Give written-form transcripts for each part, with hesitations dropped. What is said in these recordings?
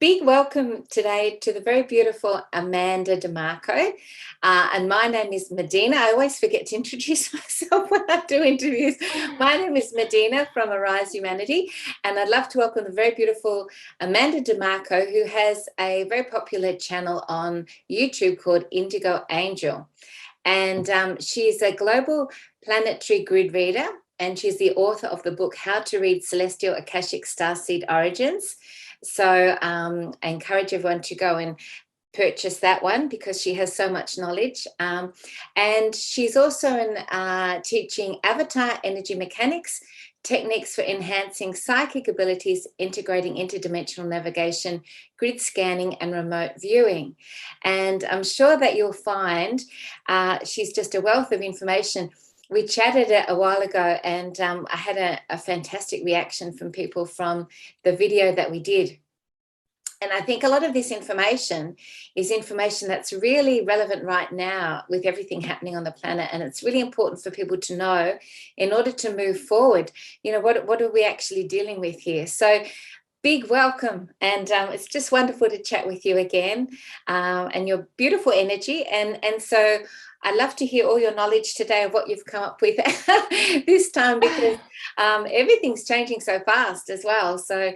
big welcome today to the very beautiful Amanda DeMarco. And my name is Medina. I always forget to introduce myself when I do interviews. My name is Medina from Arise Humanity, and I'd love to welcome the very beautiful Amanda DeMarco, who has a very popular channel on YouTube called IndigoAngel. And she's a global planetary grid reader, and she's the author of the book, How to Read Celestial Akashic Starseed Origins. So I encourage everyone to go and purchase that one because she has so much knowledge. And she's also teaching avatar energy mechanics, techniques for enhancing psychic abilities, integrating interdimensional navigation, grid scanning, and remote viewing. And I'm sure that you'll find she's just a wealth of information. We chatted a while ago, and I had a fantastic reaction from people from the video that we did. And I think a lot of this information is information that's really relevant right now with everything happening on the planet. And it's really important for people to know in order to move forward, you know, what are we actually dealing with here? So big welcome. And it's just wonderful to chat with you again, and your beautiful energy. And so I'd love to hear all your knowledge today of what you've come up with this time, because everything's changing so fast as well. So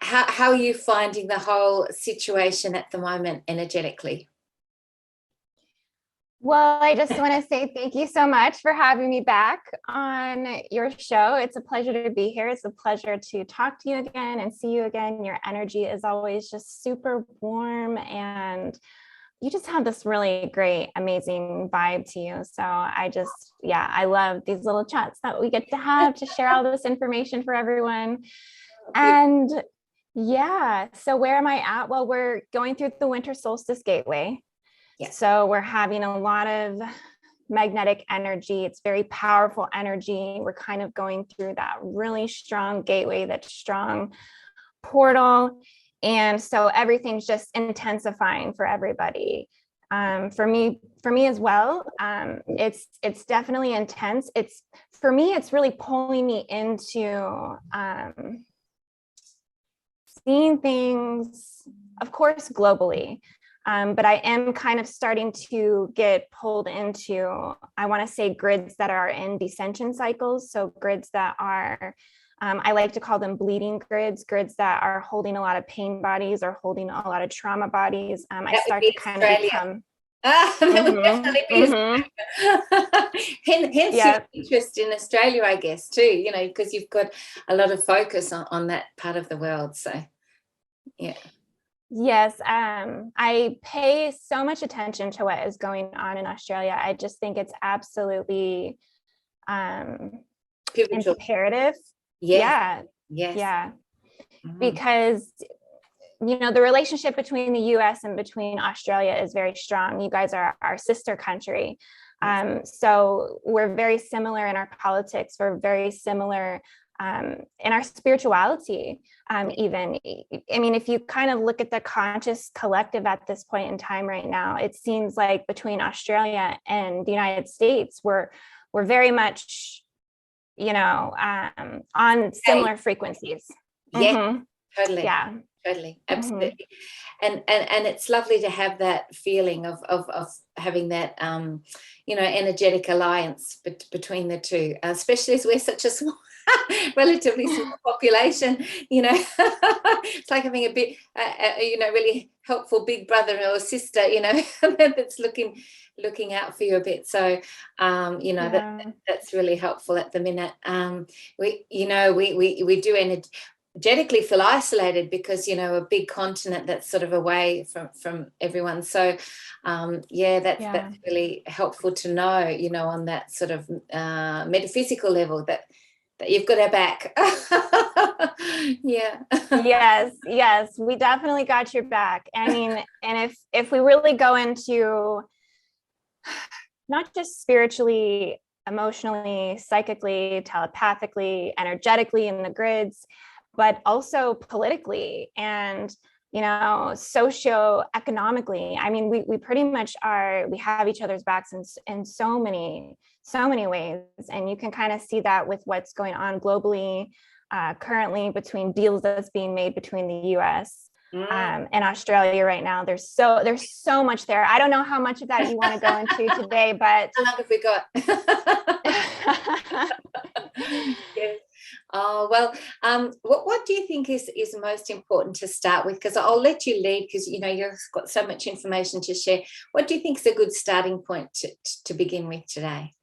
how are you finding the whole situation at the moment energetically? Well, I just want to say thank you so much for having me back on your show. It's a pleasure to be here. It's a pleasure to talk to you again and see you again. Your energy is always just super warm, and you just have this really great, amazing vibe to you. So I love these little chats that we get to have to share all this information for everyone. And yeah, so where am I at? Well, we're going through the winter solstice gateway. Yes. So we're having a lot of magnetic energy. It's very powerful energy. We're kind of going through that really strong gateway, that strong portal. And so everything's just intensifying for everybody. For me as well. It's definitely intense. For me, it's really pulling me into seeing things, of course, globally. But I am kind of starting to get pulled into, I want to say, grids that are in descension cycles. So grids that are, I like to call them bleeding grids that are holding a lot of pain bodies or holding a lot of trauma bodies. I start to kind of become. That would definitely be hence your interest in Australia, I guess, too, you know, because you've got a lot of focus on that part of the world. So, yeah. Yes, I pay so much attention to what is going on in Australia. I just think it's absolutely imperative. Yes. Yeah. Because, you know, the relationship between the US and between Australia is very strong. You guys are our sister country. So we're very similar in our politics. We're very similar in our spirituality, even. I mean, if you kind of look at the conscious collective at this point in time right now, it seems like between Australia and the United States, we're very much, you know, on similar frequencies. Yeah, totally. Yeah. Totally, absolutely. And it's lovely to have that feeling of having that you know, energetic alliance between the two, especially as we're such a small relatively small population, you know. It's like having a bit you know, really helpful big brother or sister, you know, that's looking out for you a bit. So you know, that's really helpful at the minute. We do energetically feel isolated because, you know, a big continent that's sort of away from everyone. So that's really helpful to know, you know, on that sort of metaphysical level that you've got our back. Yeah. Yes, we definitely got your back. I mean, and if we really go into not just spiritually, emotionally, psychically, telepathically, energetically in the grids, but also politically and, you know, socio-economically. I mean, we pretty much we have each other's backs in so many ways. And you can kind of see that with what's going on globally currently between deals that's being made between the US and Australia right now. There's so much there. I don't know how much of that you want to go into today, but how long have we got? Yes. Oh, well, what do you think is most important to start with? Because I'll let you lead, because you've got so much information to share. What do you think is a good starting point to begin with today?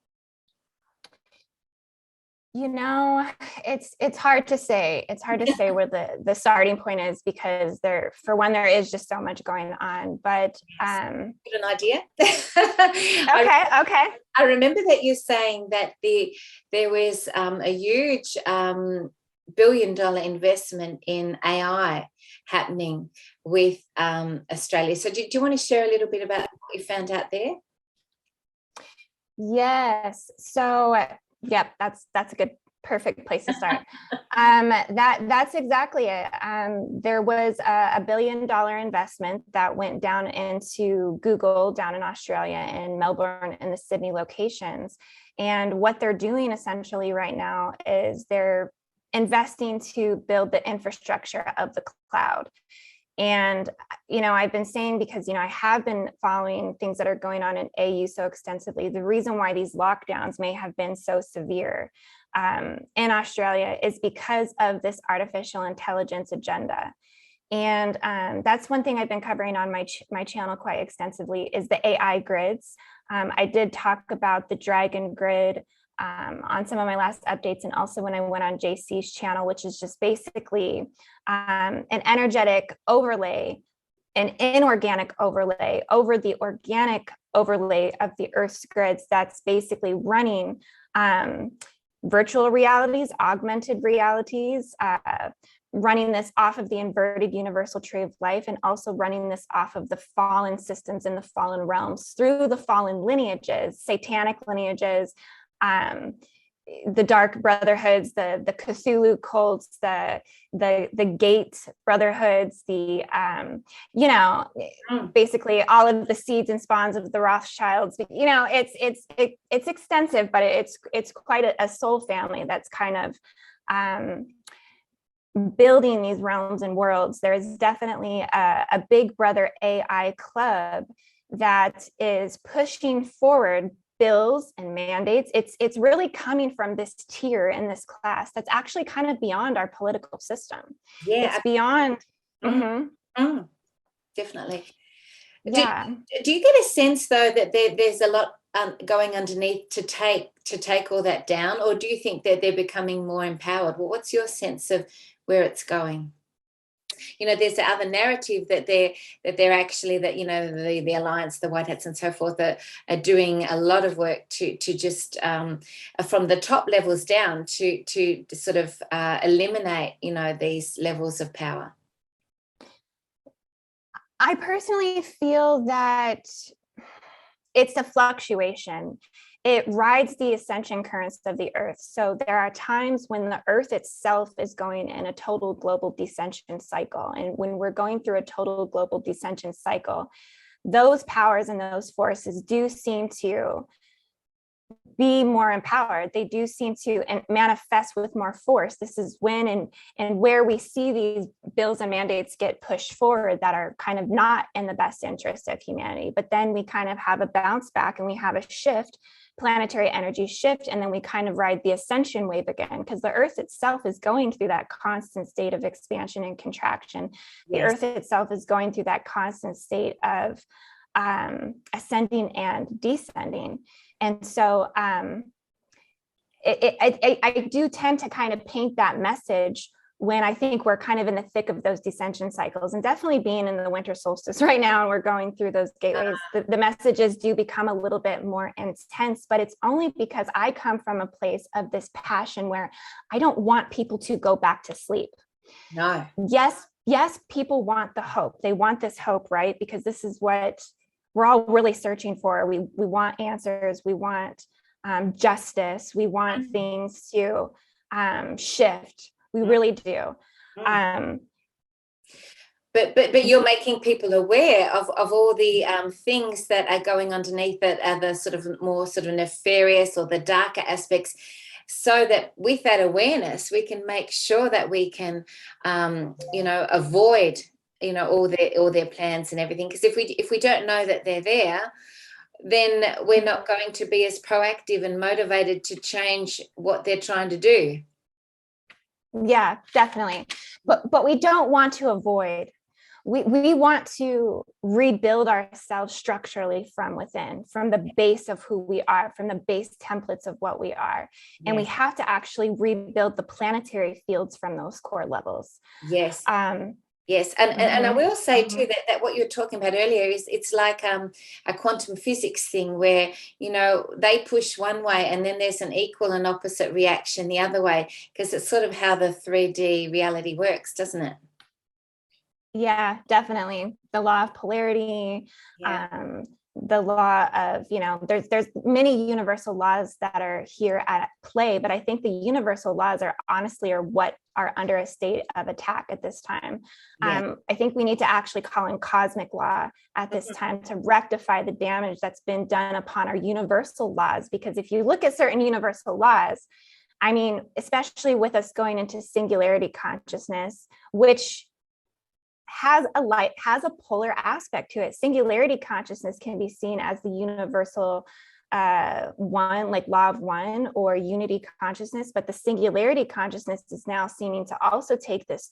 It's hard to say. It's hard to say where the starting point is, because there is just so much going on. But an idea. Okay. I remember that you're saying that there was a huge $1 billion investment in AI happening with Australia. So do you want to share a little bit about what you found out there? Yes. So yep, that's a good, perfect place to start. That's exactly it. There was a $1 billion investment that went down into Google down in Australia, in Melbourne and the Sydney locations. And what they're doing essentially right now is they're investing to build the infrastructure of the cloud. And, I've been saying, because, I have been following things that are going on in AU so extensively, the reason why these lockdowns may have been so severe in Australia is because of this artificial intelligence agenda. And that's one thing I've been covering on my channel quite extensively, is the AI grids. I did talk about the Dragon grid on some of my last updates, and also when I went on JC's channel, which is just basically an energetic overlay, an inorganic overlay over the organic overlay of the Earth's grids, that's basically running virtual realities, augmented realities, running this off of the inverted universal tree of life, and also running this off of the fallen systems and the fallen realms through the fallen lineages, satanic lineages, the dark brotherhoods, the Cthulhu cults, the Gate brotherhoods, basically all of the seeds and spawns of the Rothschilds. It's extensive, but it's quite a soul family that's kind of building these realms and worlds. There is definitely a big brother AI club that is pushing forward bills and mandates. It's really coming from this tier in this class that's actually kind of beyond our political system. Yeah, it's beyond. Definitely. Yeah. Do you get a sense though that there's a lot going underneath to take all that down, or do you think that they're becoming more empowered? Well, what's your sense of where it's going? There's the other narrative that they're actually, that the alliance, the white hats and so forth, are doing a lot of work to just from the top levels down to sort of eliminate these levels of power. I personally feel that it's a fluctuation. It rides the ascension currents of the Earth. So there are times when the Earth itself is going in a total global descension cycle. And when we're going through a total global descension cycle, those powers and those forces do seem to be more empowered. They do seem to manifest with more force. This is when and where we see these bills and mandates get pushed forward that are kind of not in the best interest of humanity. But then we kind of have a bounce back and we have a shift, planetary energy shift, and then we kind of ride the ascension wave again, because the Earth itself is going through that constant state of expansion and contraction. The Earth itself is going through that constant state of ascending and descending. And so I do tend to kind of paint that message when I think we're kind of in the thick of those descension cycles, and definitely being in the winter solstice right now, and we're going through those gateways, the messages do become a little bit more intense, but it's only because I come from a place of this passion where I don't want people to go back to sleep. No. Yes, people want the hope. They want this hope, right? Because this is what we're all really searching for. We want answers. We want justice. We want things to shift. We really do. But you're making people aware of all the things that are going underneath that are the sort of more sort of nefarious or the darker aspects. so that with that awareness, we can make sure that we can, avoid, all their plans and everything. Because if we don't know that they're there, then we're not going to be as proactive and motivated to change what they're trying to do. Yeah, definitely. But we don't want to avoid. We want to rebuild ourselves structurally from within, from the base of who we are, from the base templates of what we are. And we have to actually rebuild the planetary fields from those core levels. Yes. Yes, and I will say too that what you were talking about earlier is it's like a quantum physics thing where, they push one way and then there's an equal and opposite reaction the other way, because it's sort of how the 3D reality works, doesn't it? Yeah, definitely. The law of polarity, the law of, there's many universal laws that are here at play, but I think the universal laws are what are under a state of attack at this time. I think we need to actually call in cosmic law at this time to rectify the damage that's been done upon our universal laws. Because if you look at certain universal laws, I mean, especially with us going into singularity consciousness, which has a polar aspect to it. Singularity consciousness can be seen as the universal one, like law of one, or unity consciousness, but the singularity consciousness is now seeming to also take this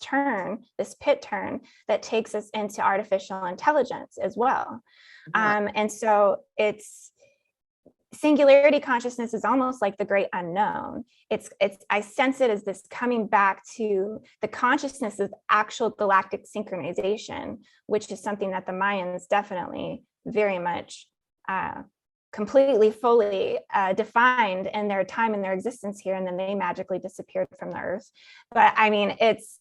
pit turn that takes us into artificial intelligence as well. And so singularity consciousness is almost like the great unknown. I sense it as this coming back to the consciousness of actual galactic synchronization, which is something that the Mayans definitely very much completely fully defined in their time and their existence here, and then they magically disappeared from the earth. But I mean, it's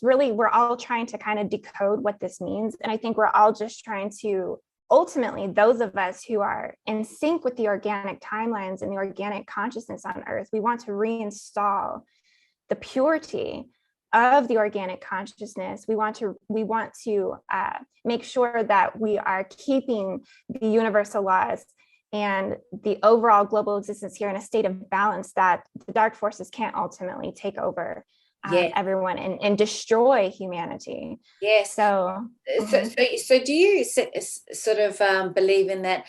really, we're all trying to kind of decode what this means, and I think we're all just trying to, ultimately, those of us who are in sync with the organic timelines and the organic consciousness on earth, we want to reinstall the purity of the organic consciousness. We want to make sure that we are keeping the universal laws and the overall global existence here in a state of balance, that the dark forces can't ultimately take over everyone and destroy humanity. Yes. So do you sort of believe in that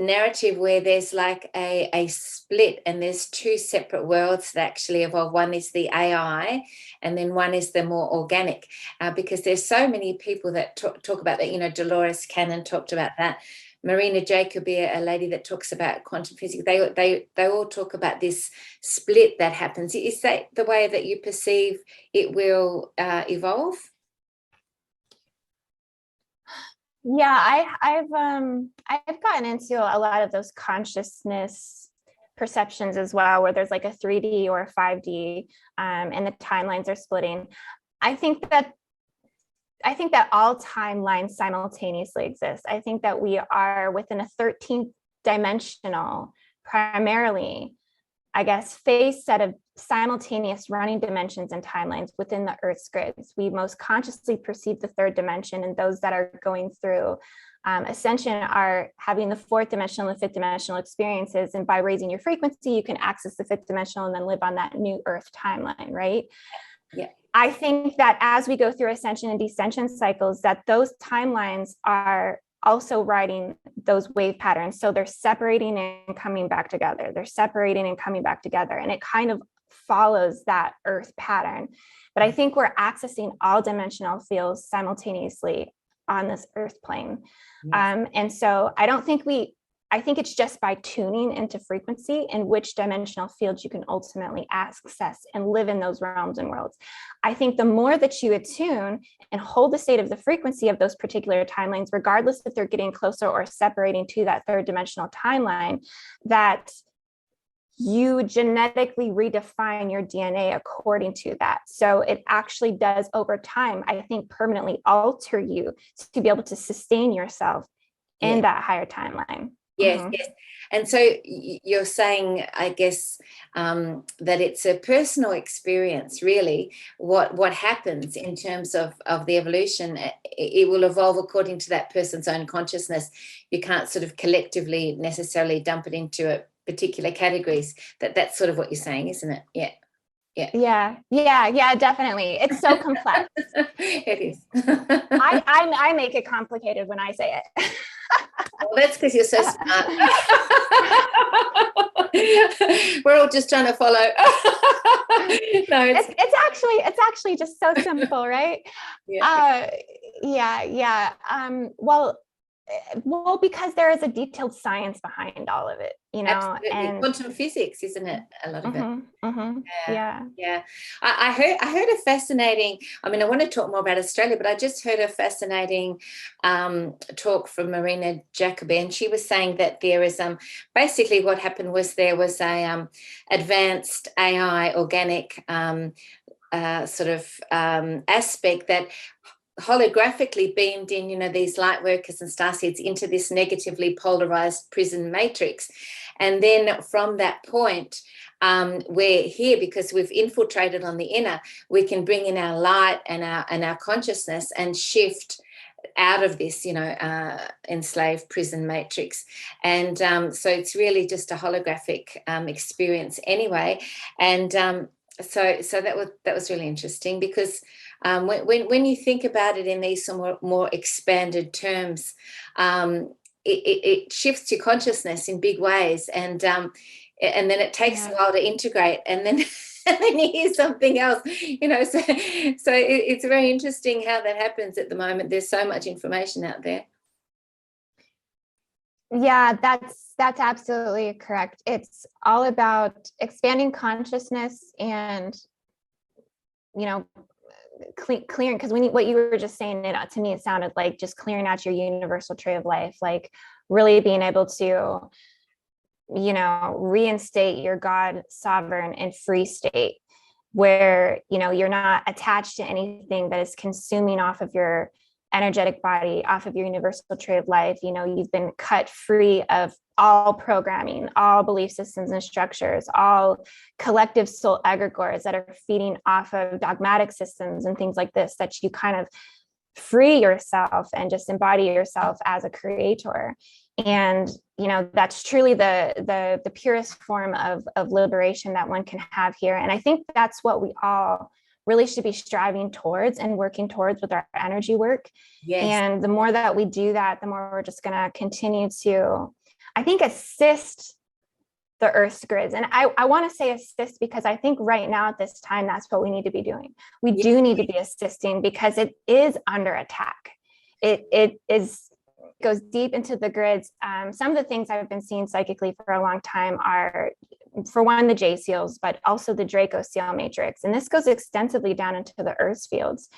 narrative where there's like a split and there's two separate worlds that actually evolve? One is the AI and then one is the more organic, because there's so many people that talk about that. Dolores Cannon talked about that. Marina Jacobi, a lady that talks about quantum physics, they all talk about this split that happens. Is that the way that you perceive it will evolve? Yeah, I've gotten into a lot of those consciousness perceptions as well, where there's like a 3D or a 5D, and the timelines are splitting. I think that all timelines simultaneously exist. I think that we are within a 13th dimensional, primarily, I guess, phase set of simultaneous running dimensions and timelines within the Earth's grids. We most consciously perceive the third dimension, and those that are going through ascension are having the fourth dimensional and fifth dimensional experiences. And by raising your frequency, you can access the fifth dimensional and then live on that new Earth timeline, right? Yeah. I think that as we go through ascension and descension cycles, that those timelines are also riding those wave patterns. So they're separating and coming back together. They're separating and coming back together. And it kind of follows that Earth pattern. But I think we're accessing all dimensional fields simultaneously on this Earth plane. Yes. And so I think it's just by tuning into frequency and which dimensional fields you can ultimately access and live in those realms and worlds. I think the more that you attune and hold the state of the frequency of those particular timelines, regardless if they're getting closer or separating to that third dimensional timeline, that you genetically redefine your DNA according to that. So it actually does, over time, I think, permanently alter you to be able to sustain yourself in that higher timeline. Yes, yes. And so you're saying, I guess, that it's a personal experience, really, what happens in terms of the evolution. It will evolve according to that person's own consciousness. You can't sort of collectively necessarily dump it into particular categories. That's sort of what you're saying, isn't it? Yeah. Yeah, definitely. It's so complex. It is. I make it complicated when I say it. Well, that's because you're so smart. We're all just trying to follow. No, it's actually just so simple, right? Yeah. Well, because there is a detailed science behind all of it, you know. Absolutely. And quantum physics, isn't it? A lot of it. Yeah. I heard a fascinating. I mean, I want to talk more about Australia, but I just heard a fascinating talk from Marina Jacobi, and she was saying that there is basically what happened was there was a advanced AI organic sort of aspect that holographically beamed in, you know, these light workers and starseeds into this negatively polarized prison matrix. And then from that point, we're here because we've infiltrated on the inner, we can bring in our light and our consciousness and shift out of this, you know, enslaved prison matrix. And so it's really just a holographic experience anyway. And so that was really interesting, because when you think about it in these more expanded terms, it shifts your consciousness in big ways, and then it takes a while to integrate, and then and then you hear something else, you know. So it's very interesting how that happens at the moment. There's so much information out there. Yeah, that's absolutely correct. It's all about expanding consciousness and, you know, clearing, because what you were just saying, to me, it sounded like just clearing out your universal tree of life, like really being able to, you know, reinstate your God, sovereign and free state, where, you know, you're not attached to anything that is consuming off of your energetic body, off of your universal tree of life. You know, you've been cut free of all programming, all belief systems and structures, all collective soul egregores that are feeding off of dogmatic systems and things like this, that you kind of free yourself and just embody yourself as a creator. And, you know, that's truly the purest form of liberation that one can have here. And I think that's what we all really should be striving towards and working towards with our energy work. Yes. And the more that we do that, the more we're just going to continue to, I think, assist the Earth's grids. And I want to say assist, because I think right now at this time, that's what we need to be doing. We do need to be assisting, because it is under attack. It goes deep into the grids. Some of the things I've been seeing psychically for a long time are, for one, the J seals, but also the Draco seal matrix. And this goes extensively down into the Earth's fields.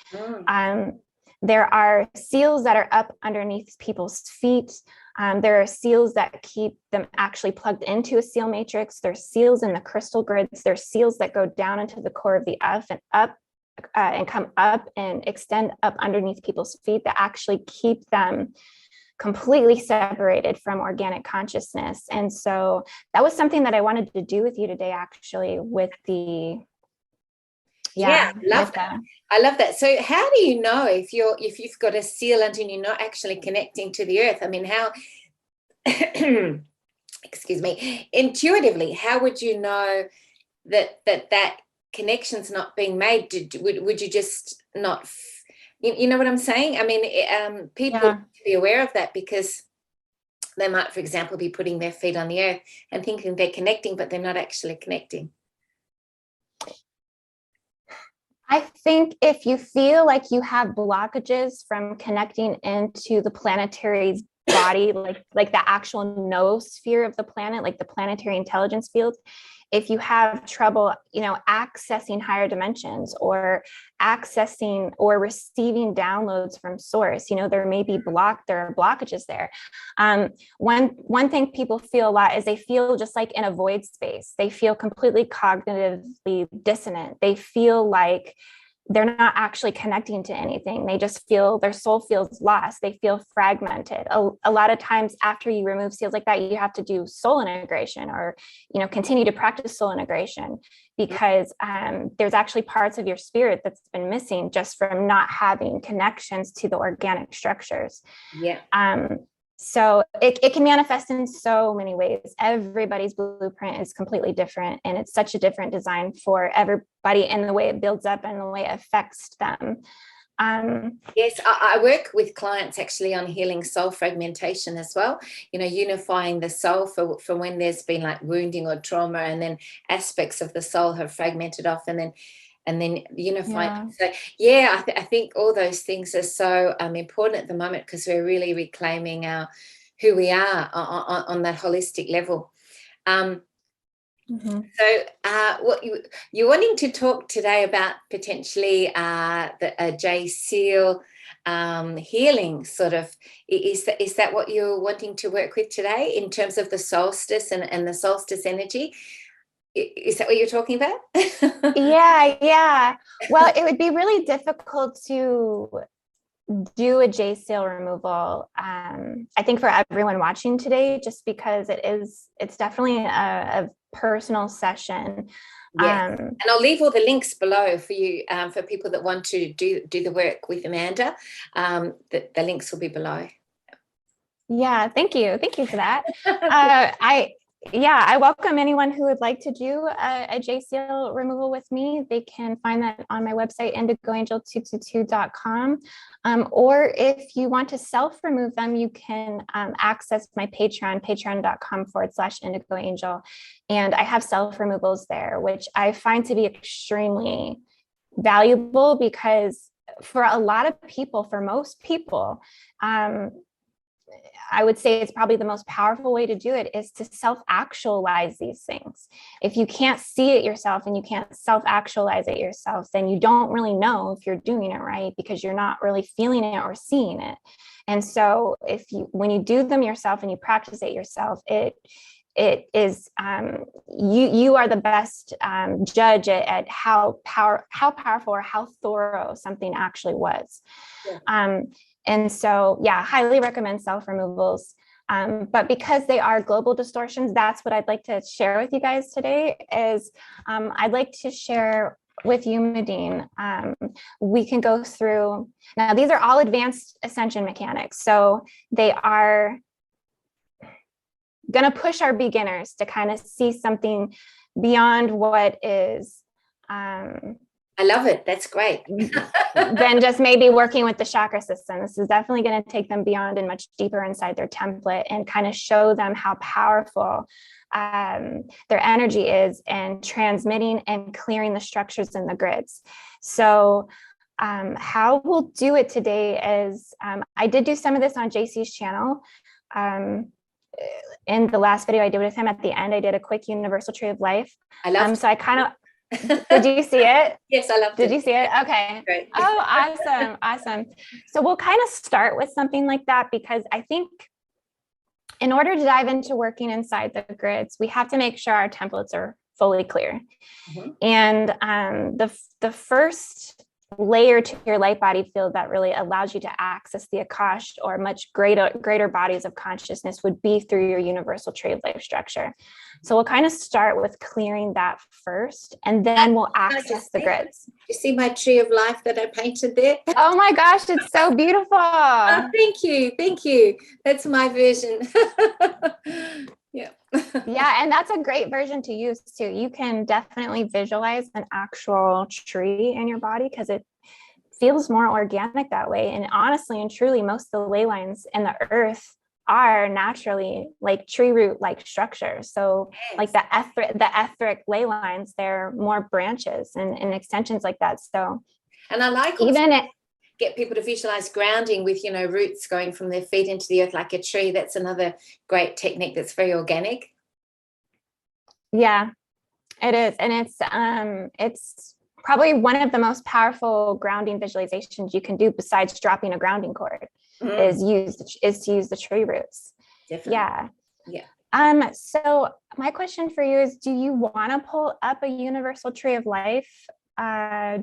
There are seals that are up underneath people's feet. There are seals that keep them actually plugged into a seal matrix. There's seals in the crystal grids. There's seals that go down into the core of the earth and up and come up and extend up underneath people's feet, that actually keep them completely separated from organic consciousness. And so that was something that I wanted to do with you today, actually, with the I love that. So how do you know if you've got a seal and you're not actually connecting to the earth? I mean, how excuse me, intuitively, how would you know that connection's not being made? Would you just not you know what I'm saying? I mean, people need to be aware of that, because they might, for example, be putting their feet on the earth and thinking they're connecting, but they're not actually connecting. I think if you feel like you have blockages from connecting into the planetary's body, like the actual noosphere of the planet, like the planetary intelligence field, if you have trouble, you know, accessing higher dimensions or accessing or receiving downloads from source, you know, there are blockages there. One thing people feel a lot is they feel just like in a void space. They feel completely cognitively dissonant. They feel like they're not actually connecting to anything. They just feel, their soul feels lost. They feel fragmented. A lot of times after you remove seals like that, you have to do soul integration, or, you know, continue to practice soul integration, because there's actually parts of your spirit that's been missing just from not having connections to the organic structures. Yeah. So it can manifest in so many ways. Everybody's blueprint is completely different, and it's such a different design for everybody, and the way it builds up and the way it affects them. Yes, I work with clients actually on healing soul fragmentation as well, you know, unifying the soul for when there's been like wounding or trauma, and then aspects of the soul have fragmented off, and then unifying. Yeah. So yeah, I think all those things are so important at the moment, because we're really reclaiming who we are on that holistic level. So what you're wanting to talk today about potentially the J Seal healing sort of, is that what you're wanting to work with today in terms of the solstice and the solstice energy? Is that what you're talking about? Yeah. Well, it would be really difficult to do a J seal removal, I think, for everyone watching today, just because it's definitely a personal session. Yes. And I'll leave all the links below for you, for people that want to do the work with Amanda. The links will be below. Yeah, thank you for that. I welcome anyone who would like to do a J seal removal with me. They can find that on my website, IndigoAngel222.com. Or if you want to self-remove them, you can access my Patreon, patreon.com/IndigoAngel. And I have self-removals there, which I find to be extremely valuable, because for a lot of people, for most people, I would say it's probably the most powerful way to do it is to self-actualize these things. If you can't see it yourself and you can't self-actualize it yourself, then you don't really know if you're doing it right, because you're not really feeling it or seeing it. And so when you do them yourself and you practice it yourself, it is you are the best judge at how powerful or how thorough something actually was. Yeah. And so, yeah, highly recommend self-removals. But because they are global distortions, that's what I'd like to share with you guys today is I'd like to share with you, Medine. We can go through, now these are all advanced ascension mechanics. So they are going to push our beginners to kind of see something beyond what is I love it. That's great. Than just maybe working with the chakra system. This is definitely going to take them beyond and much deeper inside their template, and kind of show them how powerful their energy is in transmitting and clearing the structures in the grids. So how we'll do it today is, I did do some of this on JC's channel. In the last video I did with him, at the end, I did a quick universal tree of life. I love so I kind of, did you see it? Yes, I loved it. Did you see it? Okay. Great. Oh, awesome. So we'll kind of start with something like that, because I think in order to dive into working inside the grids, we have to make sure our templates are fully clear. Mm-hmm. And the first layer to your light body field that really allows you to access the Akash or much greater bodies of consciousness would be through your universal tree of life structure. So we'll kind of start with clearing that first, and then we'll access the grids. You see my tree of life that I painted there? Oh my gosh, it's so beautiful. Oh, thank you. That's my version. Yeah. Yeah, and that's a great version to use too. You can definitely visualize an actual tree in your body, because it feels more organic that way. And honestly and truly, most of the ley lines in the earth are naturally like tree root like structures. So yes. Like the etheric ley lines, they're more branches and extensions like that. So, and I like get people to visualize grounding with, roots going from their feet into the earth like a tree. That's another great technique that's very organic. Yeah, it is. And it's probably one of the most powerful grounding visualizations you can do, besides dropping a grounding cord, is to use the tree roots. Definitely. Yeah. So my question for you is, do you want to pull up a universal tree of life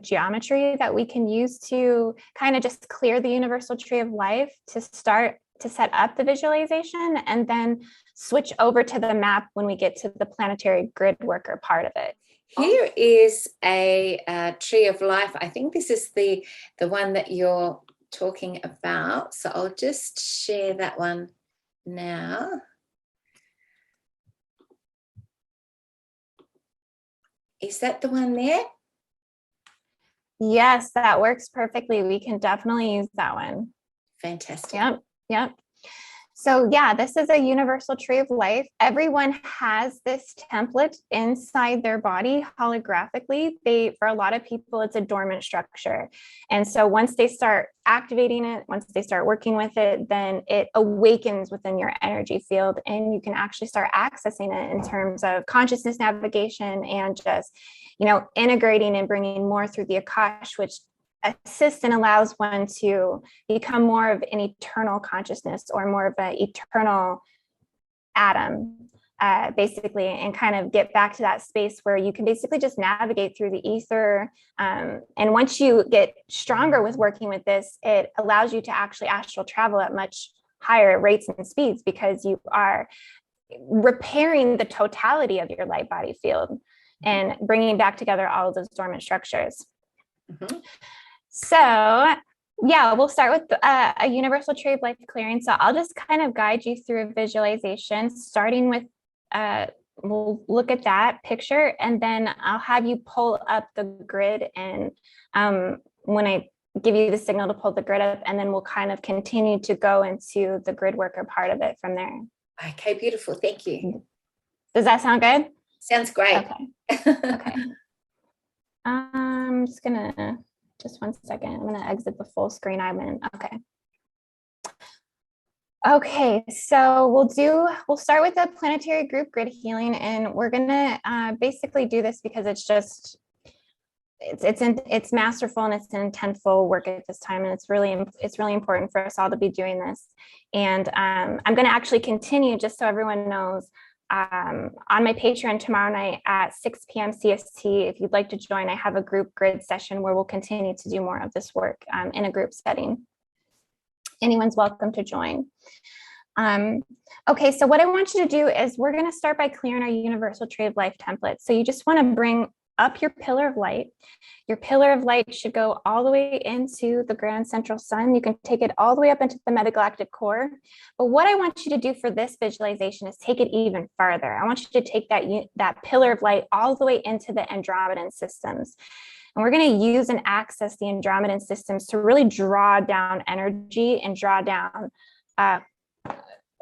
geometry that we can use to kind of just clear the universal tree of life to start to set up the visualization, and then switch over to the map when we get to the planetary grid worker part of it. Here is a tree of life. I think this is the one that you're talking about. So I'll just share that one now. Is that the one there? Yes, that works perfectly. We can definitely use that one. Fantastic. Yep. Yep. So yeah, this is a universal tree of life. Everyone has this template inside their body holographically. For a lot of people, it's a dormant structure. And so once they start activating it, once they start working with it, then it awakens within your energy field, and you can actually start accessing it in terms of consciousness navigation and just, integrating and bringing more through the Akash, which assists and allows one to become more of an eternal consciousness, or more of an eternal atom, basically, and kind of get back to that space where you can basically just navigate through the ether. And once you get stronger with working with this, it allows you to actually astral travel at much higher rates and speeds, because you are repairing the totality of your light body field and bringing back together all of those dormant structures. Mm-hmm. So yeah, we'll start with a universal tree of life clearing. So I'll just kind of guide you through a visualization, starting with, we'll look at that picture, and then I'll have you pull up the grid. And when I give you the signal to pull the grid up, and then we'll kind of continue to go into the grid worker part of it from there. Okay, beautiful. Thank you. Does that sound good? Sounds great. Okay. Okay. I'm just gonna, just one second. I'm gonna exit the full screen I'm in. Okay. Okay, so we'll start with the planetary group grid healing, and we're gonna basically do this because it's masterful and it's an intentful work at this time, and it's really important for us all to be doing this. And I'm going to actually continue, just so everyone knows, on my Patreon tomorrow night at 6 p.m. CST. If you'd like to join, I have a group grid session where we'll continue to do more of this work in a group setting. Anyone's welcome to join. Okay, so what I want you to do is we're going to start by clearing our universal tree of life template. So you just want to bring up your pillar of light. Your pillar of light should go all the way into the grand central sun. You can take it all the way up into the metagalactic core. But what I want you to do for this visualization is take it even farther. I want you to take that pillar of light all the way into the Andromedan systems. And we're going to use and access the Andromedan systems to really draw down energy and draw down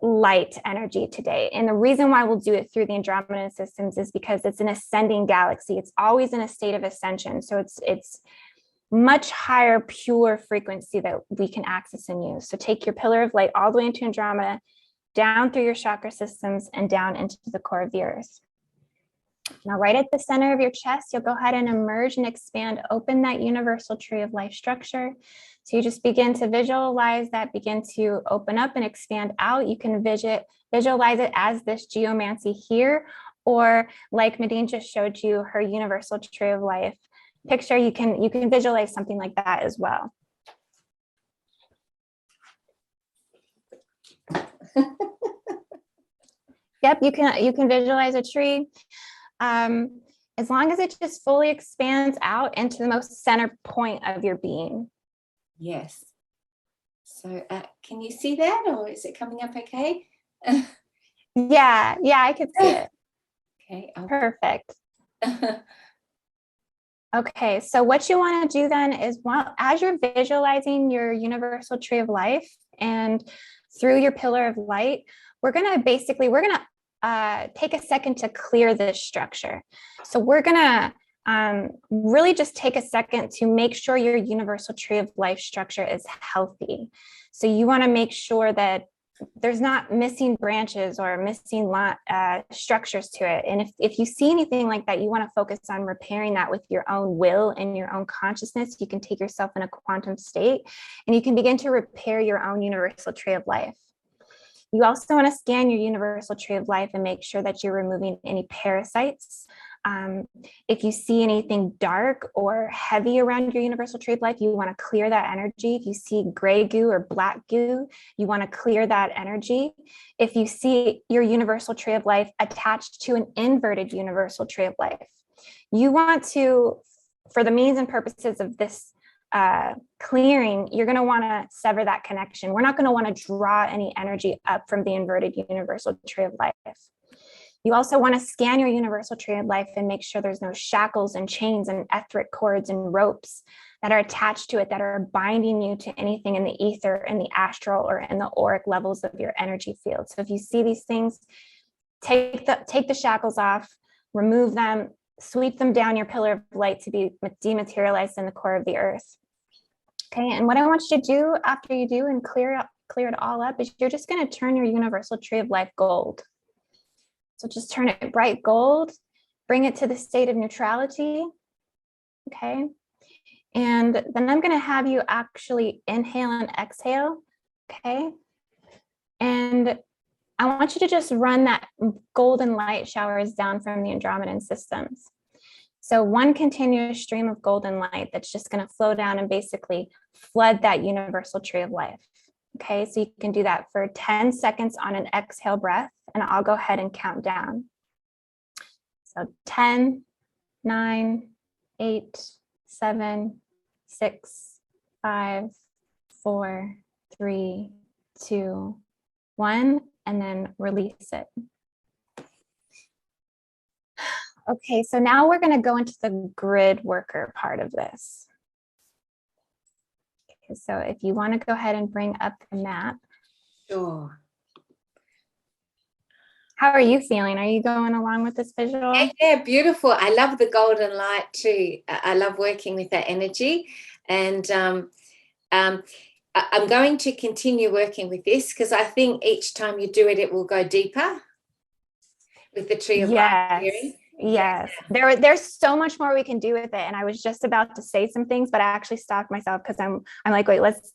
light energy today. And the reason why we'll do it through the Andromedan systems is because it's an ascending galaxy. It's always in a state of ascension. So it's much higher pure frequency that we can access and use. So take your pillar of light all the way into Andromeda, down through your chakra systems, and down into the core of the earth. Now, right at the center of your chest, you'll go ahead and emerge and expand, open that universal tree of life structure. So you just begin to visualize that, begin to open up and expand out. You can visualize it as this geomancy here, or like Medine just showed you, her universal tree of life picture, you can visualize something like that as well. Yep, you can visualize a tree. As long as it just fully expands out into the most center point of your being. Yes. So can you see that, or is it coming up okay? Yeah, I could see it. Okay. Perfect. Okay, so what you want to do then is, as you're visualizing your universal tree of life and through your pillar of light, we're gonna take a second to clear this structure. So we're gonna really just take a second to make sure your universal tree of life structure is healthy. So you want to make sure that there's not missing branches or missing structures to it. And if you see anything like that, you want to focus on repairing that with your own will and your own consciousness. You can take yourself in a quantum state, and you can begin to repair your own universal tree of life. You also want to scan your universal tree of life and make sure that you're removing any parasites, If you see anything dark or heavy around your universal tree of life, you want to clear that energy. If you see gray goo or black goo, you want to clear that energy. If you see your universal tree of life attached to an inverted universal tree of life, you want to, for the means and purposes of this clearing, you're going to want to sever that connection. We're not going to want to draw any energy up from the inverted universal tree of life. You also want to scan your universal tree of life and make sure there's no shackles and chains and etheric cords and ropes that are attached to it that are binding you to anything in the ether, in the astral, or in the auric levels of your energy field. So if you see these things, take the shackles off, remove them, sweep them down your pillar of light to be dematerialized in the core of the earth. Okay, and what I want you to do after you do and clear it all up is you're just going to turn your universal tree of life gold. So just turn it bright gold, bring it to the state of neutrality, okay? And then I'm gonna have you actually inhale and exhale, okay? And I want you to just run that golden light showers down from the Andromedan systems. So one continuous stream of golden light that's just gonna flow down and basically flood that universal tree of life. Okay, so you can do that for 10 seconds on an exhale breath, and I'll go ahead and count down. So 10, 9, 8, 7, 6, 5, 4, 3, 2, 1, and then release it. Okay, so now we're going to go into the grid worker part of this. So if you want to go ahead and bring up the map. Sure. How are you feeling? Are you going along with this visual? Yeah, beautiful. I love the golden light too. I love working with that energy. And I'm going to continue working with this because I think each time you do it, it will go deeper with the tree of life hearing. Yes, there's so much more we can do with it. And I was just about to say some things, but I actually stopped myself because I'm like, wait, let's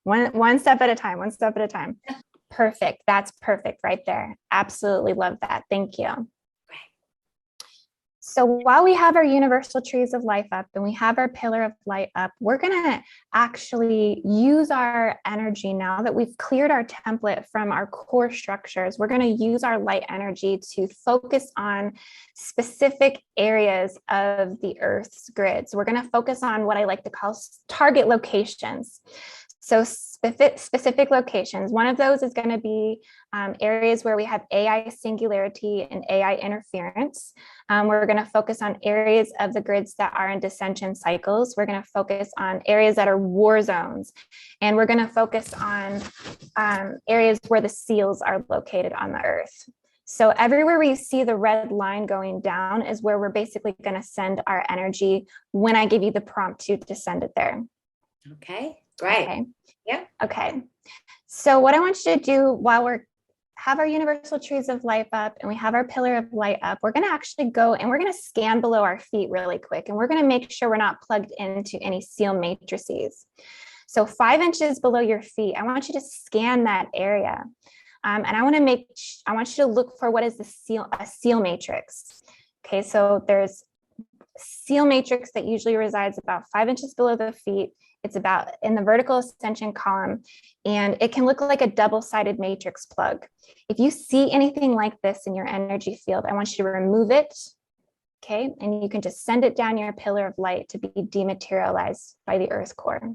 one step at a time, one step at a time. Perfect. That's perfect right there. Absolutely love that. Thank you. So while we have our universal trees of life up and we have our pillar of light up, we're going to actually use our energy now that we've cleared our template from our core structures. We're going to use our light energy to focus on specific areas of the Earth's grid. So we're going to focus on what I like to call target locations. So specific locations. One of those is going to be areas where we have AI singularity and AI interference. We're going to focus on areas of the grids that are in dissension cycles. We're going to focus on areas that are war zones. And we're going to focus on areas where the seals are located on the Earth. So everywhere where you see the red line going down is where we're basically going to send our energy when I give you the prompt to send it there. Okay. Great. Okay. Yeah. Okay. So what I want you to do while we have our universal trees of life up and we have our pillar of light up, we're going to actually go and we're going to scan below our feet really quick. And we're going to make sure we're not plugged into any seal matrices. So 5 inches below your feet, I want you to scan that area. And I want you to look for what is a seal matrix. Okay. So there's seal matrix that usually resides about 5 inches below the feet. It's about in the vertical ascension column, and it can look like a double-sided matrix plug. If you see anything like this in your energy field, I want you to remove it, okay? And you can just send it down your pillar of light to be dematerialized by the earth core.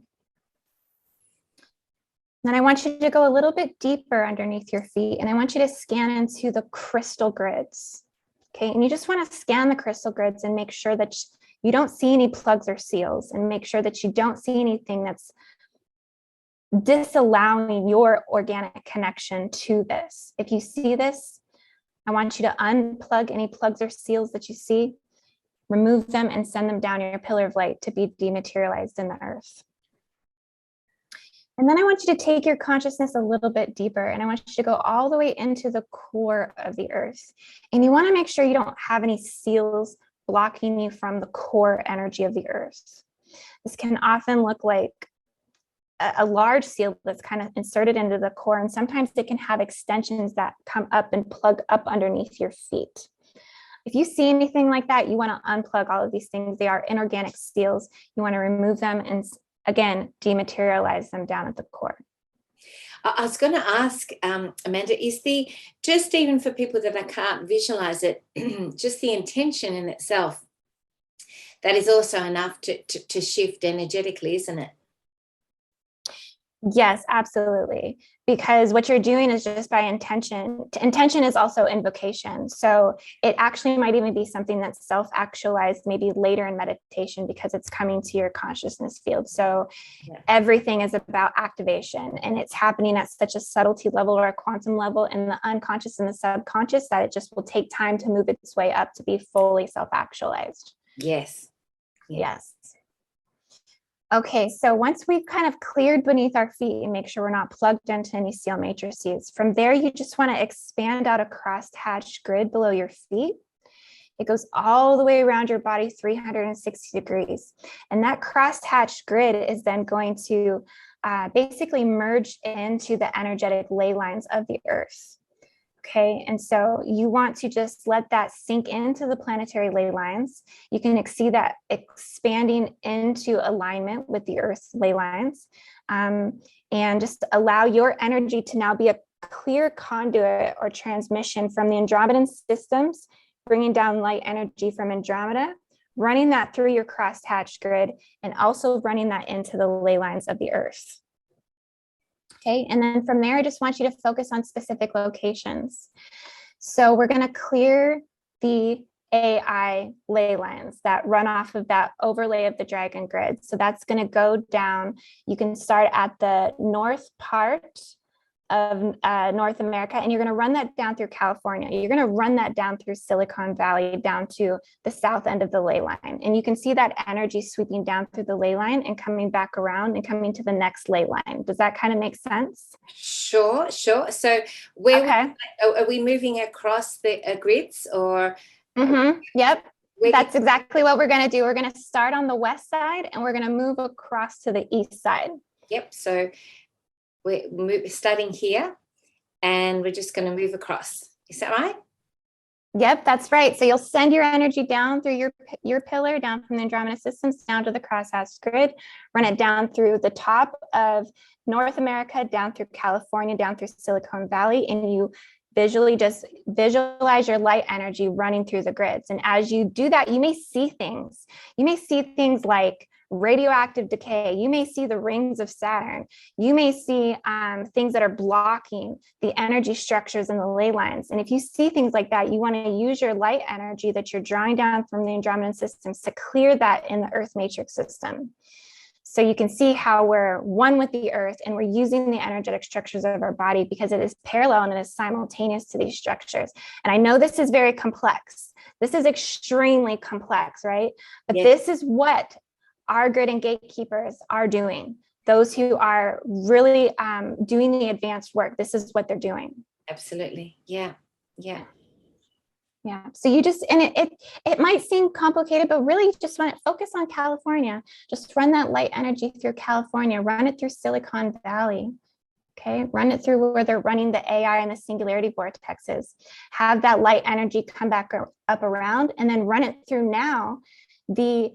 Then I want you to go a little bit deeper underneath your feet, and I want you to scan into the crystal grids, okay? And you just want to scan the crystal grids and make sure that you don't see any plugs or seals, and make sure that you don't see anything that's disallowing your organic connection to this. If you see this, I want you to unplug any plugs or seals that you see, remove them, and send them down your pillar of light to be dematerialized in the earth. And then I want you to take your consciousness a little bit deeper, and I want you to go all the way into the core of the earth. And you want to make sure you don't have any seals blocking you from the core energy of the earth. This can often look like a large seal that's kind of inserted into the core, and sometimes they can have extensions that come up and plug up underneath your feet. if you see anything like that, you want to unplug all of these things. They are inorganic seals. You want to remove them and, again, dematerialize them down at the core. I was going to ask, Amanda, is just even for people that I can't visualize it, just the intention in itself, that is also enough to shift energetically, isn't it? Yes, absolutely. Because what you're doing is just by intention. Intention is also invocation. So it actually might even be something that's self-actualized maybe later in meditation because it's coming to your consciousness field. So everything is about activation, and it's happening at such a subtlety level or a quantum level in the unconscious and the subconscious that it just will take time to move its way up to be fully self-actualized. Yes. Yes. Okay, so once we've kind of cleared beneath our feet and make sure we're not plugged into any seal matrices, from there you just want to expand out a crosshatched grid below your feet. It goes all the way around your body 360 degrees. And that crosshatched grid is then going to basically merge into the energetic ley lines of the earth. Okay, and so you want to just let that sink into the planetary ley lines. You can see that expanding into alignment with the Earth's ley lines, and just allow your energy to now be a clear conduit or transmission from the Andromedan systems, bringing down light energy from Andromeda, running that through your crosshatched grid, and also running that into the ley lines of the Earth. Okay, and then from there, I just want you to focus on specific locations. So we're going to clear the AI ley lines that run off of that overlay of the dragon grid. So that's going to go down. You can start at the north part of North America, and you're going to run that down through California. You're going to run that down through Silicon Valley, down to the south end of the ley line. And you can see that energy sweeping down through the ley line and coming back around and coming to the next ley line. Does that kind of make sense? Sure. So are we moving across the grids or? Yep. That's exactly what we're going to do. We're going to start on the west side and we're going to move across to the east side. Yep. So we're starting here and we're just going to move across. Is that right? Yep, that's right. So you'll send your energy down through your pillar, down from the Andromeda systems, down to the crosshatched grid, run it down through the top of North America, down through California, down through Silicon Valley, and you just visualize your light energy running through the grids. And as you do that, you may see things. You may see things like radioactive decay. You may see the rings of Saturn. You may see things that are blocking the energy structures in the ley lines. And if you see things like that, you want to use your light energy that you're drawing down from the Andromedan systems to clear that in the Earth matrix system. So you can see how we're one with the Earth and we're using the energetic structures of our body because it is parallel and it is simultaneous to these structures. And I know this is very complex. This is extremely complex, right? But This is what our grid and gatekeepers are doing. Those who are really doing the advanced work, this is what they're doing. Absolutely. Yeah. So you just, and it might seem complicated, but really you just want to focus on California. Just run that light energy through California, run it through Silicon Valley. Okay, run it through where they're running the AI and the singularity vortexes. Have that light energy come back up around, and then run it through now the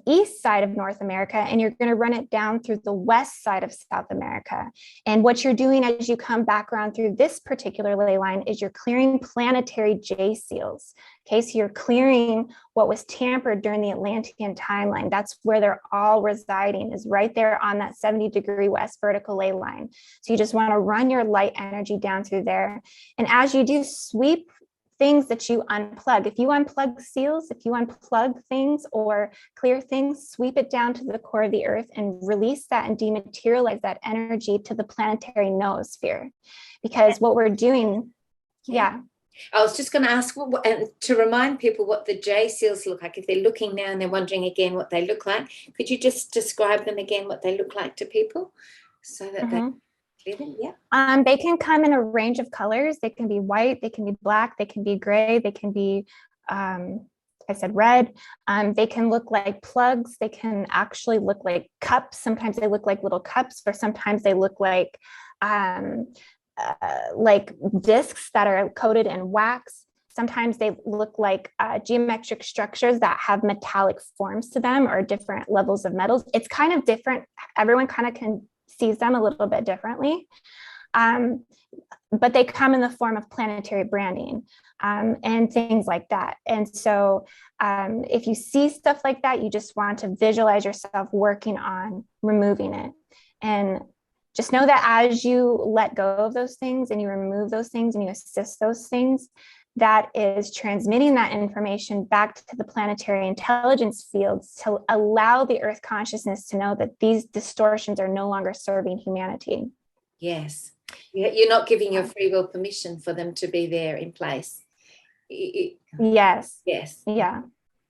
east side of North America, and you're going to run it down through the west side of South America. And what you're doing as you come back around through this particular ley line is you're clearing planetary J seals. Okay, so you're clearing what was tampered during the Atlantean timeline. That's where they're all residing, is right there on that 70-degree west vertical ley line. So you just want to run your light energy down through there. And as you do, sweep things that you unplug. If you unplug seals, if you unplug things or clear things, sweep it down to the core of the Earth and release that and dematerialize that energy to the planetary noosphere. Because what we're doing, I was just going to ask to remind people what the J seals look like. If they're looking now and they're wondering again what they look like, could you just describe them again, what they look like to people, so that they. They can come in a range of colors. They can be white, they can be black, they can be gray, they can be, I said red. They can look like plugs. They can actually look like cups. Sometimes they look like little cups, or sometimes they look like discs that are coated in wax. sometimes they look like geometric structures that have metallic forms to them or different levels of metals. It's kind of different. Everyone kind of sees them a little bit differently. But they come in the form of planetary branding and things like that. And so if you see stuff like that, you just want to visualize yourself working on removing it. And just know that as you let go of those things and you remove those things and you assist those things, that is transmitting that information back to the planetary intelligence fields to allow the Earth consciousness to know that these distortions are no longer serving humanity. Yes. You're not giving your free will permission for them to be there in place. Yes. Yes. Yeah,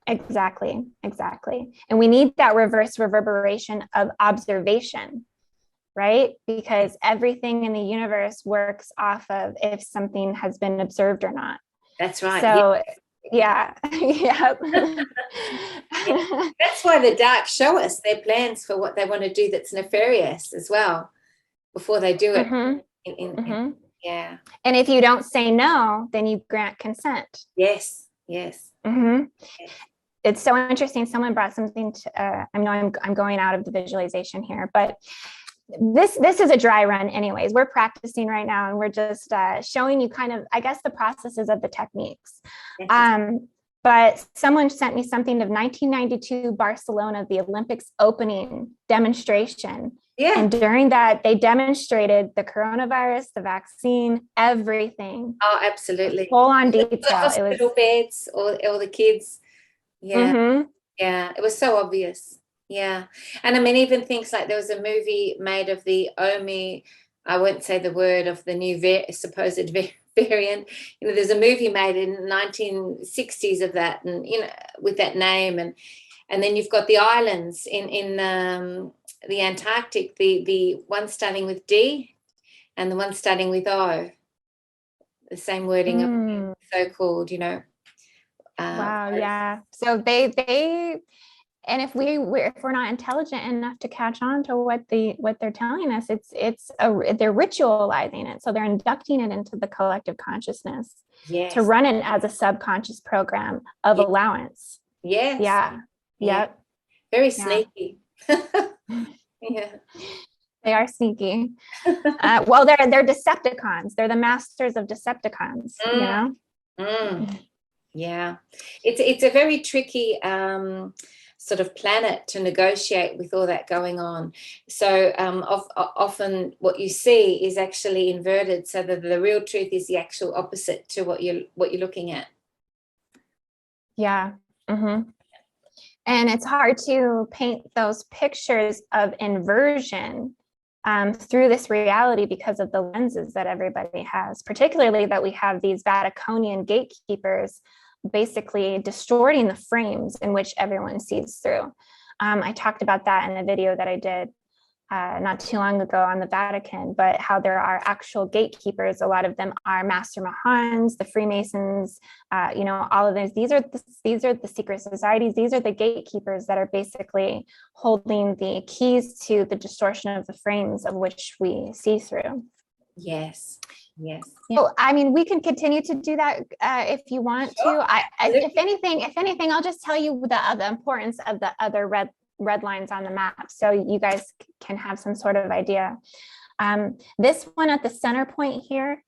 exactly. And we need that reverse reverberation of observation, right? Because everything in the universe works off of if something has been observed or not. That's right. So yeah. Yeah. That's why the dark show us their plans for what they want to do that's nefarious as well before they do it. Yeah. And if you don't say no, then you grant consent. Yes. Yes. It's so interesting. Someone brought something to, I know I'm going out of the visualization here, but this is a dry run anyways. We're practicing right now and we're just showing you kind of, I guess, the processes of the techniques. But someone sent me something of 1992 Barcelona, the Olympics opening demonstration. Yeah. And during that, they demonstrated the coronavirus, the vaccine, everything. Oh, absolutely. Full on detail. The hospital beds, all the kids. Yeah. Yeah. It was so obvious. Yeah. And I mean, even things like there was a movie made of the Omi, I won't say the word, of the new supposed variant. You know, there's a movie made in the 1960s of that, and, you know, with that name. And then you've got the islands in the Antarctic, the one starting with D and the one starting with O. The same wording of so-called, you know. Wow, yeah. So they and if we're not intelligent enough to catch on to what they're telling us, they're ritualizing it. So they're inducting it into the collective consciousness to run it as a subconscious program of allowance. Yes. Yeah. Yep. Very sneaky. Yeah. They are sneaky. Well, they're Decepticons. They're the masters of Decepticons, you know? Yeah. It's a very tricky sort of planet to negotiate with all that going on. So often what you see is actually inverted, so that the real truth is the actual opposite to what you're looking at. Yeah. And it's hard to paint those pictures of inversion through this reality because of the lenses that everybody has, particularly that we have these Vaticonian gatekeepers basically distorting the frames in which everyone sees through. I talked about that in a video that I did not too long ago on the Vatican, but how there are actual gatekeepers. A lot of them are Master Mahans, the Freemasons, you know, all of those. These are the secret societies. These are the gatekeepers that are basically holding the keys to the distortion of the frames of which we see through. Yes. Yes. So, I mean, we can continue to do that if you want to. If anything, I'll just tell you the importance of the other red lines on the map, so you guys can have some sort of idea. This one at the center point here,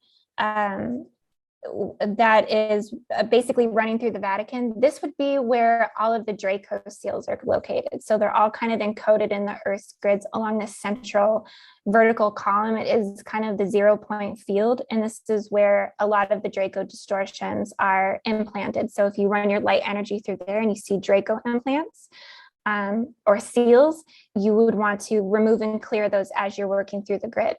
that is basically running through the Vatican. This would be where all of the Draco seals are located. So they're all kind of encoded in the Earth's grids along the central vertical column. It is kind of the 0 point field. And this is where a lot of the Draco distortions are implanted. So if you run your light energy through there and you see Draco implants, or seals, you would want to remove and clear those as you're working through the grid.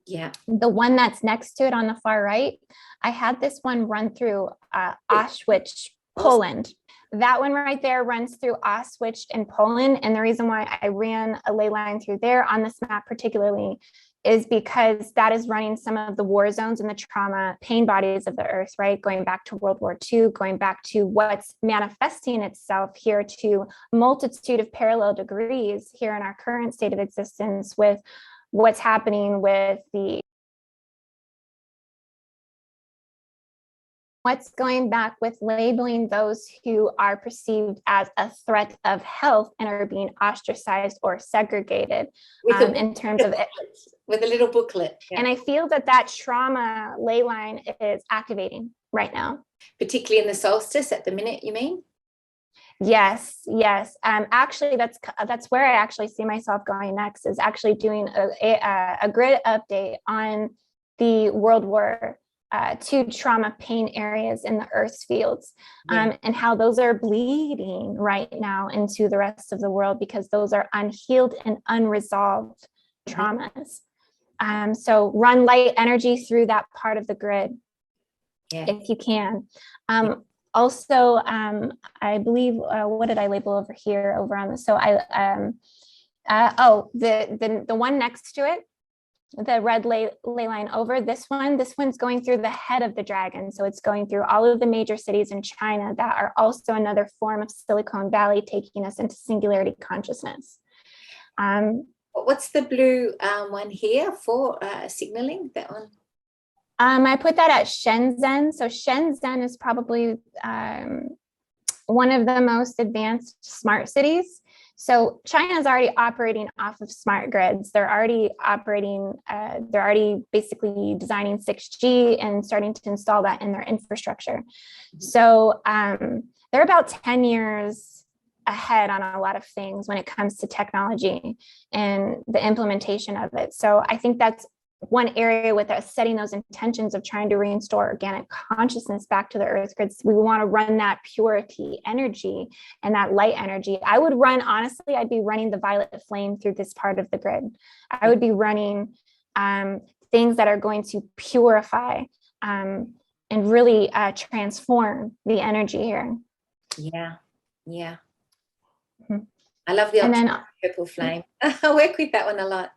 Yeah. The one that's next to it on the far right, I had this one run through Auschwitz, Poland. That one right there runs through Auschwitz in Poland. And the reason why I ran a ley line through there on this map particularly is because that is running some of the war zones and the trauma pain bodies of the Earth, right? Going back to World War II, going back to what's manifesting itself here to a multitude of parallel degrees here in our current state of existence with what's happening with the what's going back with labeling those who are perceived as a threat of health and are being ostracized or segregated in terms of it. With a little booklet. Yeah. And I feel that trauma ley line is activating right now. Particularly in the solstice at the minute, you mean? Yes. Actually, that's where I actually see myself going next, is actually doing a grid update on the World War II trauma pain areas in the Earth's fields, and how those are bleeding right now into the rest of the world, because those are unhealed and unresolved traumas. So run light energy through that part of the grid, if you can. Also, I believe, what did I label over here over on this? So the one next to it, the red ley line over this one's going through the head of the dragon. So it's going through all of the major cities in China that are also another form of Silicon Valley, taking us into singularity consciousness. What's the blue one here for signaling, that one? I put that at Shenzhen. So Shenzhen is probably one of the most advanced smart cities. So China is already operating off of smart grids. They're already operating, they're already basically designing 6G and starting to install that in their infrastructure. So they're about 10 years ahead on a lot of things when it comes to technology and the implementation of it. So I think that's one area with us setting those intentions of trying to restore organic consciousness back to the earth grids. We want to run that purity energy and that light energy. I'd be running the violet flame through this part of the grid. I would be running things that are going to purify and really transform the energy here. Yeah. I love the purple flame. I work with that one a lot.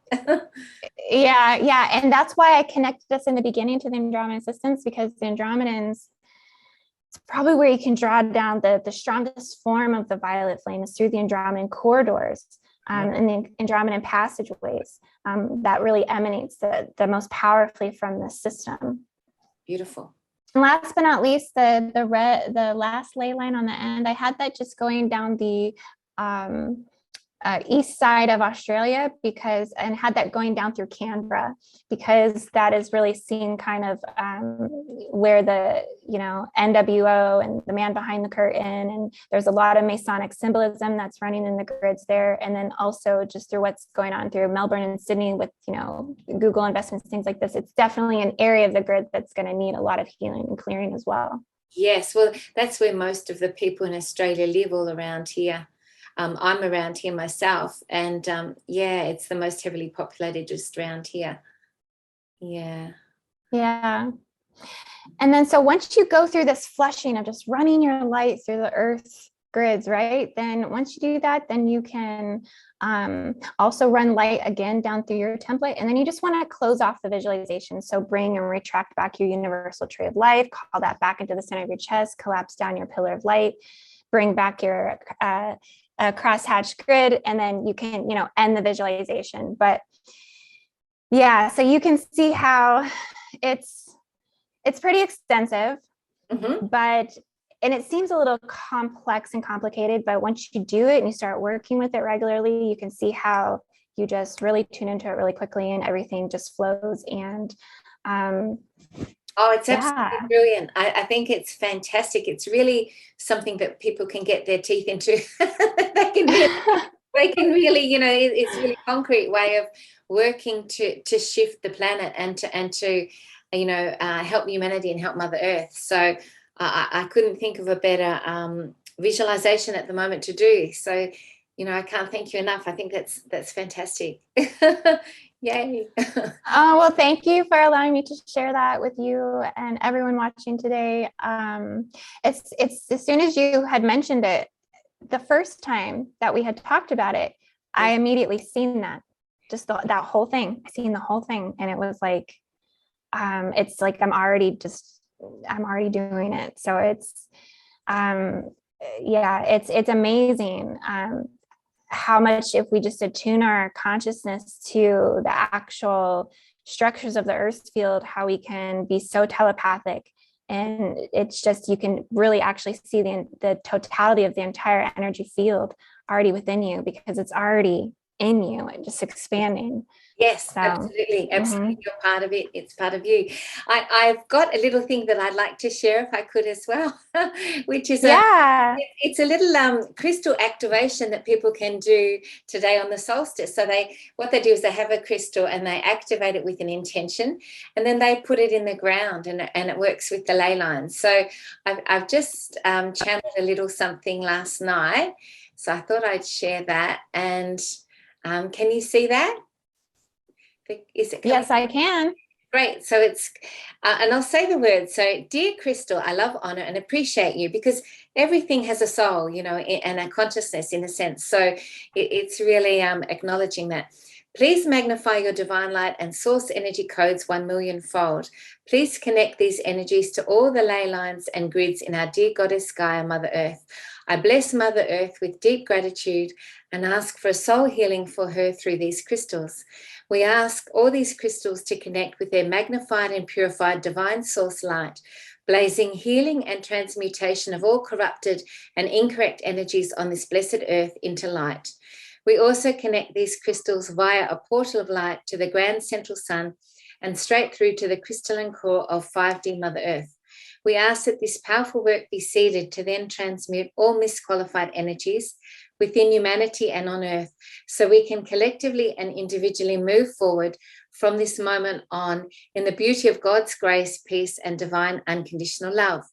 Yeah. And that's why I connected us in the beginning to the Andromedan systems, because the Andromedans, it's probably where you can draw down the strongest form of the violet flame is through the Andromedan corridors and the Andromedan passageways. That really emanates the most powerfully from the system. Beautiful. And last but not least, the last ley line on the end, I had that just going down the east side of Australia, and had that going down through Canberra, because that is really seen kind of where the NWO and the man behind the curtain, and there's a lot of Masonic symbolism that's running in the grids there, and then also just through what's going on through Melbourne and Sydney with Google investments, things like this. It's definitely an area of the grid that's going to need a lot of healing and clearing as well. Yes, well, that's where most of the people in Australia live, all around here. I'm around here myself, and it's the most heavily populated just around here. Yeah. And then so once you go through this flushing of just running your light through the earth grids, right? Then once you do that, then you can also run light again down through your template. And then you just want to close off the visualization. So bring and retract back your universal tree of life, call that back into the center of your chest, collapse down your pillar of light, bring back your crosshatch grid, and then you can end the visualization. But yeah, so you can see how it's pretty extensive, and it seems a little complex and complicated, but once you do it and you start working with it regularly, you can see how you just really tune into it really quickly and everything just flows. And it's absolutely brilliant. I think it's fantastic. It's really something that people can get their teeth into. they can really, it's a really concrete way of working to shift the planet and to help humanity and help Mother Earth. So I couldn't think of a better visualization at the moment to do. So, I can't thank you enough. I think that's fantastic. Yay. Oh, well, thank you for allowing me to share that with you and everyone watching today. It's as soon as you had mentioned it, the first time that we had talked about it, I immediately seen that, just that whole thing. I seen the whole thing, and it was like, it's like I'm already doing it. So it's it's amazing how much, if we just attune our consciousness to the actual structures of the earth field, how we can be so telepathic And it's just, you can really actually see the totality of the entire energy field already within you, because it's already in you and just expanding. Yes, So, absolutely. You're part of it. It's part of you. I've got a little thing that I'd like to share if I could as well, which is it's a little crystal activation that people can do today on the solstice. So what they do is they have a crystal and they activate it with an intention, and then they put it in the ground, and it works with the ley lines. So I've just channeled a little something last night, so I thought I'd share that. And can you see that? Is it coming? Yes, I can. Great. So it's, and I'll say the words. So, dear Crystal, I love, honor, and appreciate you, because everything has a soul, and a consciousness in a sense. So it's really acknowledging that. Please magnify your divine light and source energy codes 1,000,000-fold. Please connect these energies to all the ley lines and grids in our dear Goddess Gaia, Mother Earth. I bless Mother Earth with deep gratitude and ask for a soul healing for her through these crystals. We ask all these crystals to connect with their magnified and purified divine source light, blazing healing and transmutation of all corrupted and incorrect energies on this blessed earth into light. We also connect these crystals via a portal of light to the grand central sun and straight through to the crystalline core of 5D Mother Earth. We ask that this powerful work be seeded to then transmute all misqualified energies within humanity and on earth, so we can collectively and individually move forward from this moment on in the beauty of God's grace, peace, and divine unconditional love.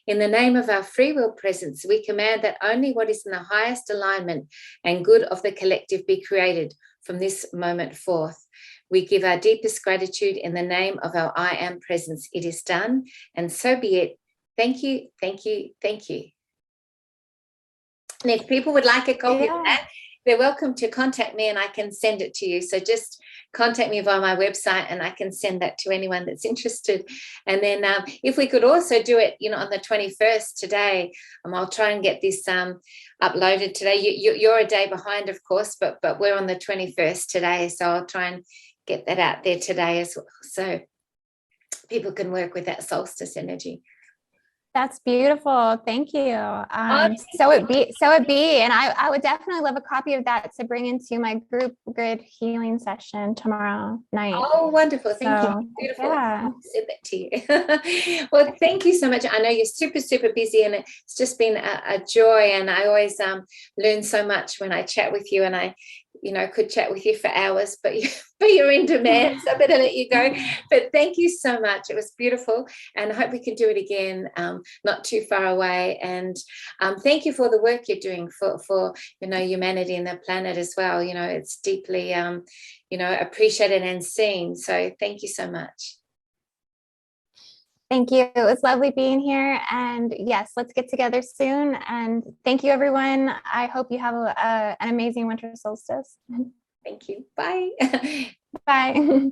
In the name of our free will presence, we command that only what is in the highest alignment and good of the collective be created from this moment forth. We give our deepest gratitude in the name of our I Am presence. It is done, and so be it. Thank you, thank you, thank you. And if people would like a copy of that, they're welcome to contact me and I can send it to you. So just contact me via my website and I can send that to anyone that's interested. And then if we could also do it, on the 21st today, I'll try and get this uploaded today. You're a day behind, of course, but we're on the 21st today. So I'll try and get that out there today as well, so people can work with that solstice energy. That's beautiful. Thank you. So it be, and I would definitely love a copy of that to bring into my group grid healing session tomorrow night. Oh, wonderful. Thank you. Beautiful. Yeah. I'll send that to you. Well, thank you so much. I know you're super, super busy, and it's just been a joy. And I always learn so much when I chat with you, and I could chat with you for hours, but you're in demand, so I better let you go. But thank you so much. It was beautiful, and I hope we can do it again, not too far away. And thank you for the work you're doing for humanity and the planet as well. It's deeply appreciated and seen. So thank you so much. Thank you. It was lovely being here. And yes, let's get together soon. And thank you, everyone. I hope you have an amazing winter solstice. Thank you. Bye. Bye.